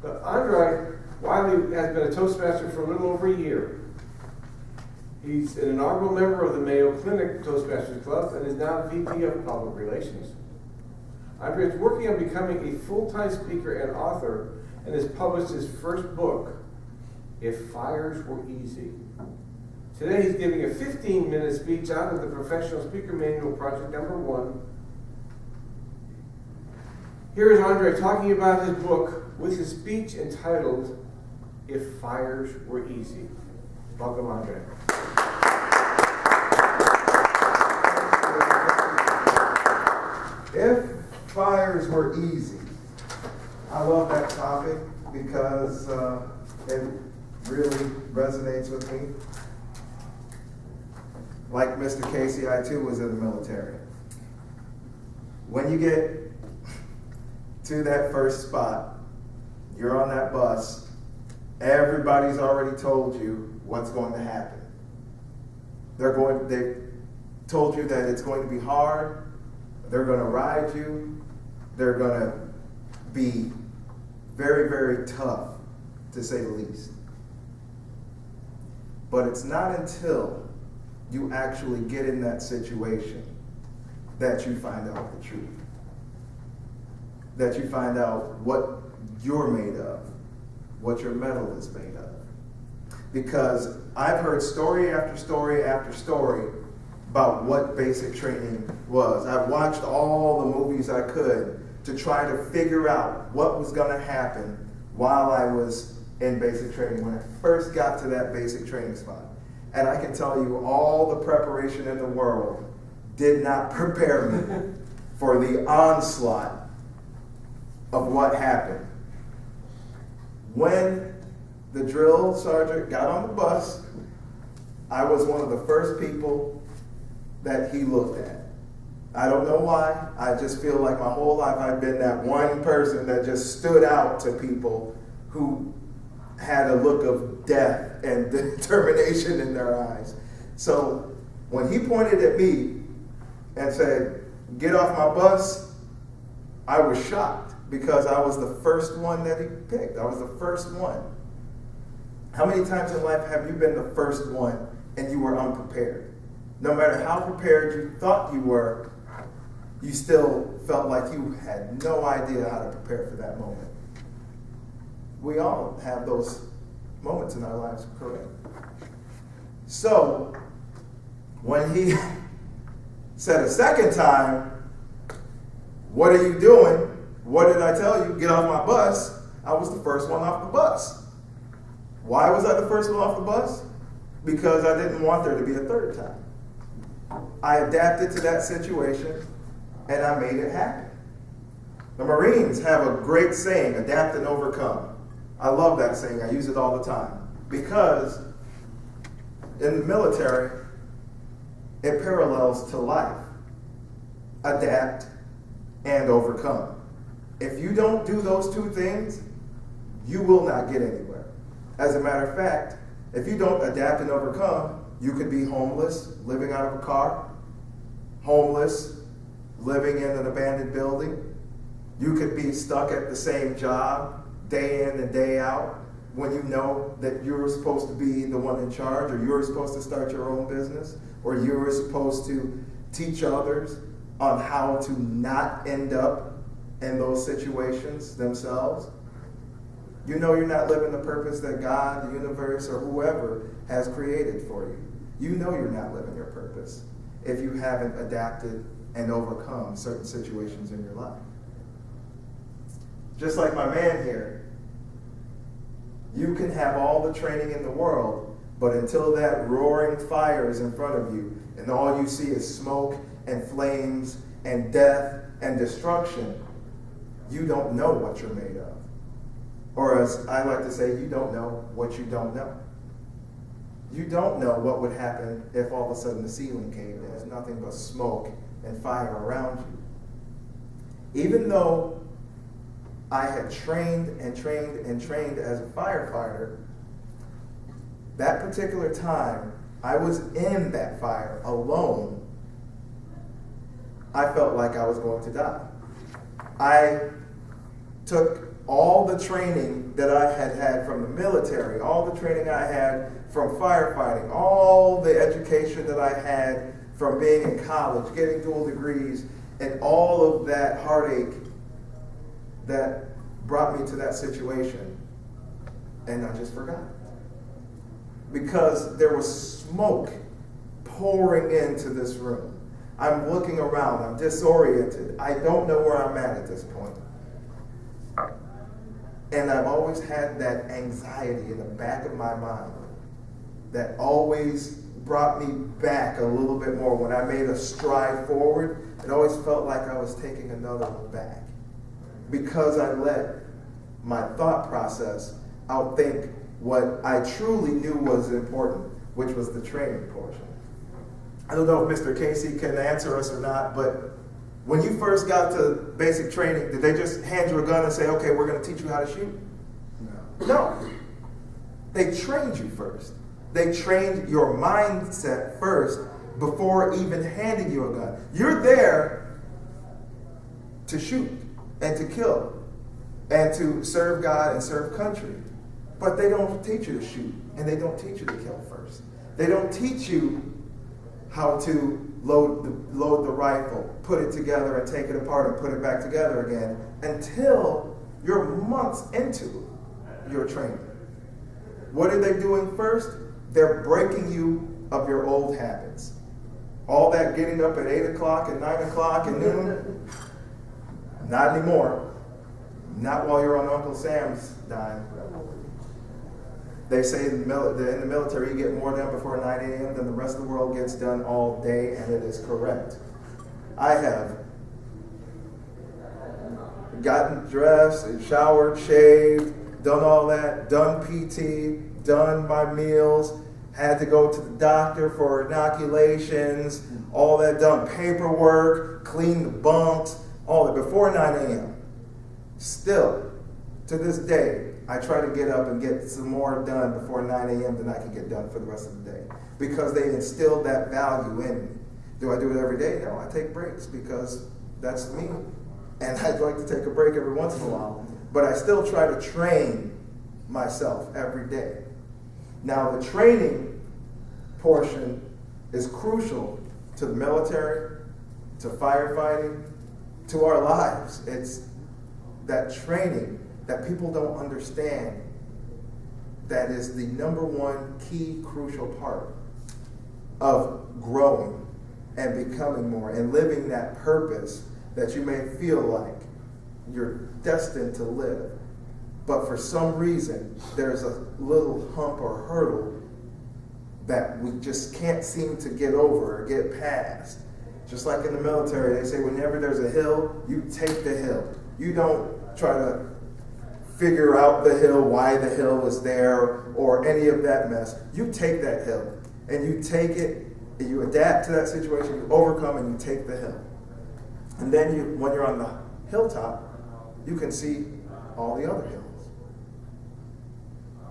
But Andre Wiley has been a Toastmaster for a little over a year. He's an inaugural member of the Mayo Clinic Toastmasters Club and is now VP of Public Relations. Andre is working on becoming a full-time speaker and author and has published his first book, If Fires Were Easy. Today he's giving a 15-minute speech out of the Professional Speaker Manual Project #1. Here is Andre talking about his book with his speech entitled, If Fires Were Easy. Welcome, Andre. If fires were easy. I love that topic because it really resonates with me. Like Mr. Casey, I too was in the military. When you get to that first spot, you're on that bus, everybody's already told you what's going to happen. They've told you that it's going to be hard, they're going to ride you, they're going to be very, very tough, to say the least. But it's not until you actually get in that situation that you find out the truth. That you find out what you're made of, what your metal is made of. Because I've heard story after story after story about what basic training was. I've watched all the movies I could to try to figure out what was going to happen while I was in basic training, when I first got to that basic training spot. And I can tell you all the preparation in the world did not prepare me for the onslaught of what happened. When the drill sergeant got on the bus, I was one of the first people that he looked at. I don't know why. I just feel like my whole life I've been that one person that just stood out to people who had a look of death and determination in their eyes. So when he pointed at me and said, "Get off my bus," I was shocked because I was the first one that he picked. I was the first one. How many times in life have you been the first one and you were unprepared? No matter how prepared you thought you were, you still felt like you had no idea how to prepare for that moment. We all have those moments in our lives, correct? So, when he said a second time, "What are you doing? What did I tell you? Get off my bus," I was the first one off the bus. Why was I the first one off the bus? Because I didn't want there to be a third time. I adapted to that situation and I made it happen. The Marines have a great saying, adapt and overcome. I love that saying. I use it all the time because in the military, it parallels to life. Adapt and overcome. If you don't do those two things, you will not get anywhere. As a matter of fact, if you don't adapt and overcome, you could be homeless, living out of a car, homeless, living in an abandoned building. You could be stuck at the same job day in and day out when you know that you're supposed to be the one in charge, or you're supposed to start your own business, or you're supposed to teach others on how to not end up in those situations themselves. You know you're not living the purpose that God, the universe, or whoever has created for you. You know you're not living your purpose if you haven't adapted and overcome certain situations in your life. Just like my man here, you can have all the training in the world, but until that roaring fire is in front of you and all you see is smoke and flames and death and destruction, you don't know what you're made of. Or as I like to say, you don't know what you don't know. You don't know what would happen if all of a sudden the ceiling caved in. There's nothing but smoke and fire around you. Even though I had trained and trained and trained as a firefighter, that particular time I was in that fire alone, I felt like I was going to die. I took all the training that I had had from the military, all the training I had from firefighting, all the education that I had from being in college, getting dual degrees, and all of that heartache that brought me to that situation, and I just forgot. Because there was smoke pouring into this room. I'm looking around, I'm disoriented. I don't know where I'm at this point. And I've always had that anxiety in the back of my mind that always brought me back a little bit more. When I made a stride forward, it always felt like I was taking another one back. Because I let my thought process outthink what I truly knew was important, which was the training portion. I don't know if Mr. Casey can answer us or not, but when you first got to basic training, did they just hand you a gun and say, okay, we're going to teach you how to shoot? No. They trained you first. They trained your mindset first before even handing you a gun. You're there to shoot and to kill and to serve God and serve country. But they don't teach you to shoot, and they don't teach you to kill first. They don't teach you how to load the rifle, put it together and take it apart and put it back together again until you're months into your training. What are they doing first? They're breaking you of your old habits. All that getting up at 8 o'clock and 9 o'clock and noon, not anymore. Not while you're on Uncle Sam's dime. They say in the military you get more done before 9 a.m. than the rest of the world gets done all day, and it is correct. I have gotten dressed, showered, shaved, done all that, done PT, done my meals, had to go to the doctor for inoculations, all that done, paperwork, clean the bunks, all that before 9 a.m. Still, to this day, I try to get up and get some more done before 9 a.m. than I can get done for the rest of the day. Because they instilled that value in me. Do I do it every day? No, I take breaks because that's me. And I'd like to take a break every once in a while. But I still try to train myself every day. Now, the training portion is crucial to the military, to firefighting, to our lives. It's that training that people don't understand that is the number one key crucial part of growing and becoming more and living that purpose that you may feel like you're destined to live. But for some reason, there's a little hump or hurdle that we just can't seem to get over or get past. Just like in the military, they say whenever there's a hill, you take the hill. You don't try to figure out the hill, why the hill is there, or any of that mess. You take that hill, and you take it, and you adapt to that situation, you overcome, and you take the hill. And then when you're on the hilltop, you can see all the other hills.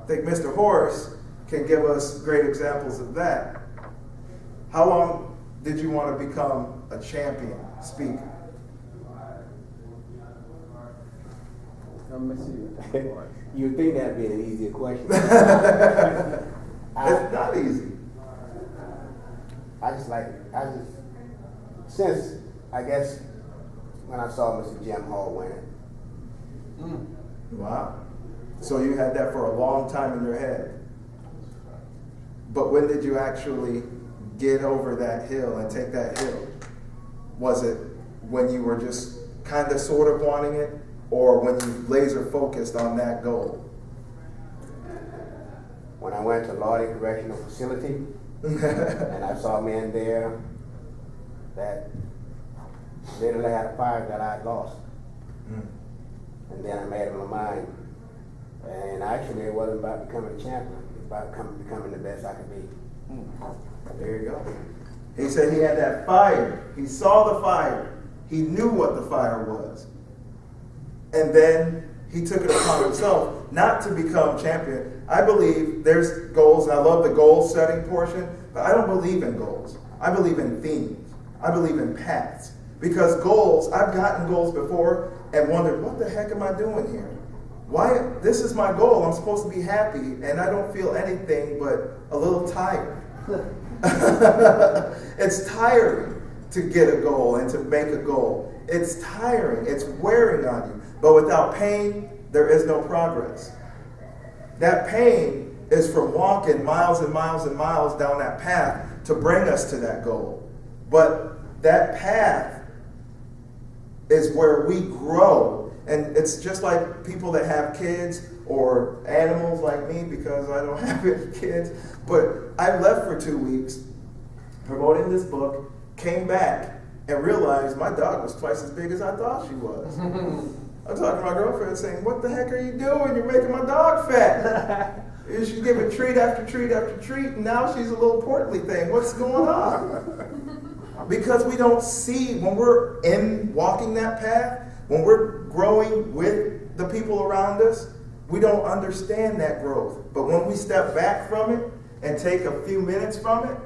I think Mr. Horace can give us great examples of that. How long did you want to become a champion speaker? You'd think that'd be an easier question. It's not easy. Since, I guess, when I saw Mr. Jim Hall win it. Wow. So you had that for a long time in your head. But when did you actually get over that hill and take that hill? Was it when you were just kind of sort of wanting it, or when you laser focused on that goal? When I went to Lordy Correctional Facility, and I saw men there that literally had a fire that I'd lost. And then I made up my mind. And actually, it wasn't about becoming a champion. It was about becoming the best I could be. There you go. He said he had that fire. He saw the fire. He knew what the fire was. And then he took it upon himself not to become champion. I believe there's goals, and I love the goal setting portion, but I don't believe in goals. I believe in themes. I believe in paths. Because goals, I've gotten goals before and wondered, what the heck am I doing here? Why? This is my goal. I'm supposed to be happy, and I don't feel anything but a little tired. It's tiring to get a goal and to make a goal. It's tiring. It's wearing on you. But without pain, there is no progress. That pain is from walking miles and miles and miles down that path to bring us to that goal. But that path is where we grow. And it's just like people that have kids or animals like me, because I don't have any kids. But I left for 2 weeks promoting this book, came back and realized my dog was twice as big as I thought she was. I'm talking to my girlfriend saying, what the heck are you doing? You're making my dog fat. She's giving treat after treat after treat, and now she's a little portly thing. What's going on? Because we don't see, when we're walking that path, when we're growing with the people around us, we don't understand that growth. But when we step back from it and take a few minutes from it,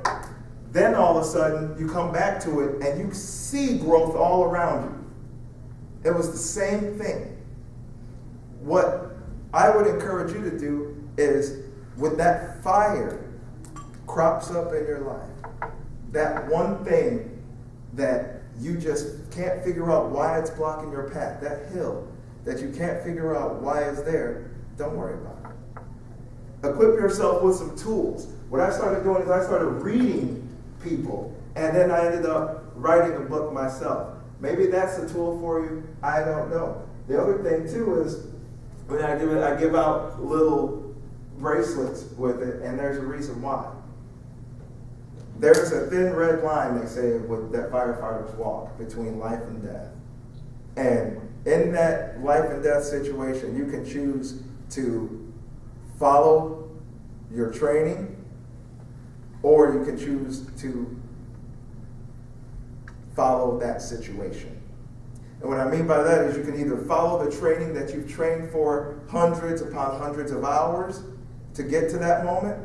then all of a sudden you come back to it and you see growth all around you. It was the same thing. What I would encourage you to do is, when that fire crops up in your life, that one thing that you just can't figure out why it's blocking your path, that hill that you can't figure out why it's there, don't worry about it. Equip yourself with some tools. What I started doing is I started reading people, and then I ended up writing a book myself. Maybe that's a tool for you. I don't know. The other thing too is, when I do it, I give out little bracelets with it, and there's a reason why. There's a thin red line, they say, that firefighters walk between life and death. And in that life and death situation, you can choose to follow your training, or you can choose to follow that situation. And what I mean by that is, you can either follow the training that you've trained for hundreds upon hundreds of hours to get to that moment,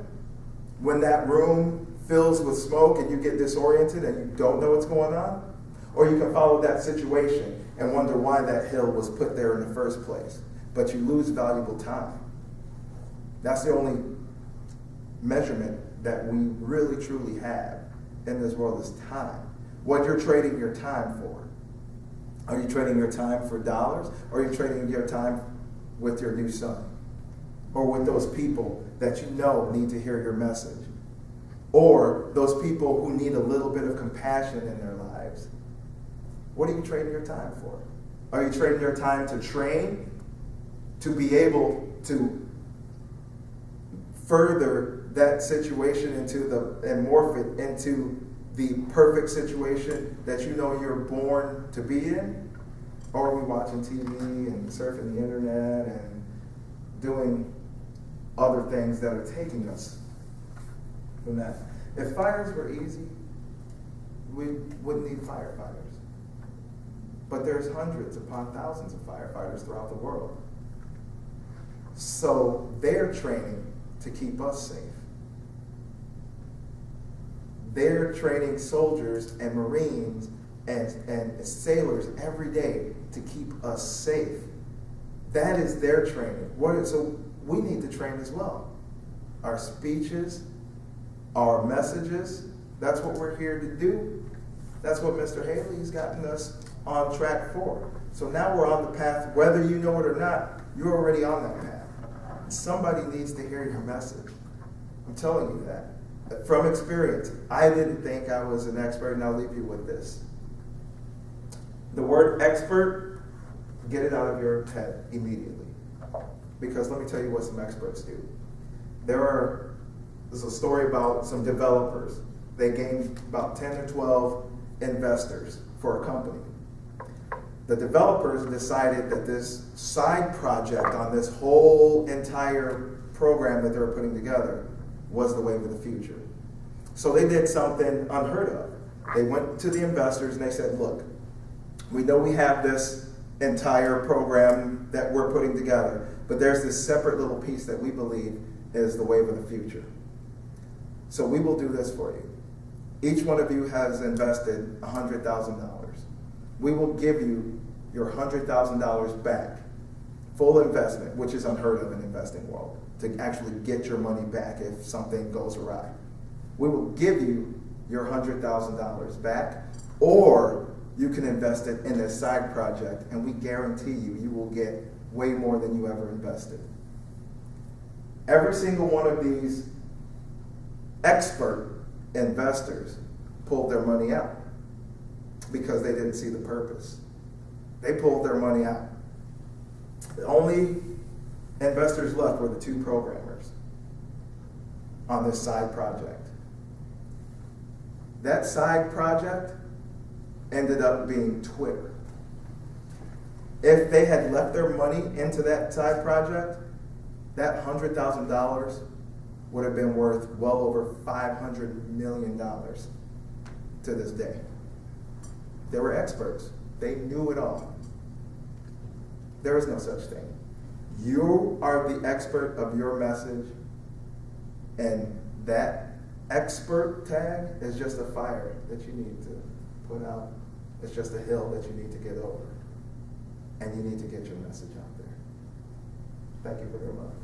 when that room fills with smoke and you get disoriented and you don't know what's going on, or you can follow that situation and wonder why that hill was put there in the first place, but you lose valuable time. That's the only measurement that we really truly have in this world, is time. What you're trading your time for. Are you trading your time for dollars, or are you trading your time with your new son, or with those people that you know need to hear your message, or those people who need a little bit of compassion in their lives? What are you trading your time for? Are you trading your time to train, to be able to further that situation and morph it into the perfect situation that you know you're born to be in? Or are we watching TV and surfing the internet and doing other things that are taking us from that? If fires were easy, we wouldn't need firefighters. But there's hundreds upon thousands of firefighters throughout the world. So they're training to keep us safe. They're training soldiers and Marines and sailors every day to keep us safe. That is their training. So we need to train as well. Our speeches, our messages, that's what we're here to do. That's what Mr. Haley's gotten us on track for. So now we're on the path, whether you know it or not, you're already on that path. Somebody needs to hear your message. I'm telling you that. From experience, I didn't think I was an expert, and I'll leave you with this. The word expert, get it out of your head immediately. Because let me tell you what some experts do. There's a story about some developers. They gained about 10 or 12 investors for a company. The developers decided that this side project on this whole entire program that they were putting together was the wave of the future. So they did something unheard of. They went to the investors and they said, look, we know we have this entire program that we're putting together, but there's this separate little piece that we believe is the wave of the future. So we will do this for you. Each one of you has invested $100,000. We will give you your $100,000 back full investment, which is unheard of in investing world, to actually get your money back if something goes awry. We will give you your $100,000 back, or you can invest it in this side project, and we guarantee you will get way more than you ever invested. Every single one of these expert investors pulled their money out because they didn't see the purpose. They pulled their money out. The only investors left were the two programmers on this side project. That side project ended up being Twitter. If they had left their money into that side project, that $100,000 would have been worth well over $500 million to this day. They were experts. They knew it all. There is no such thing. You are the expert of your message, and that expert tag is just a fire that you need to put out. It's just a hill that you need to get over. And you need to get your message out there. Thank you very much.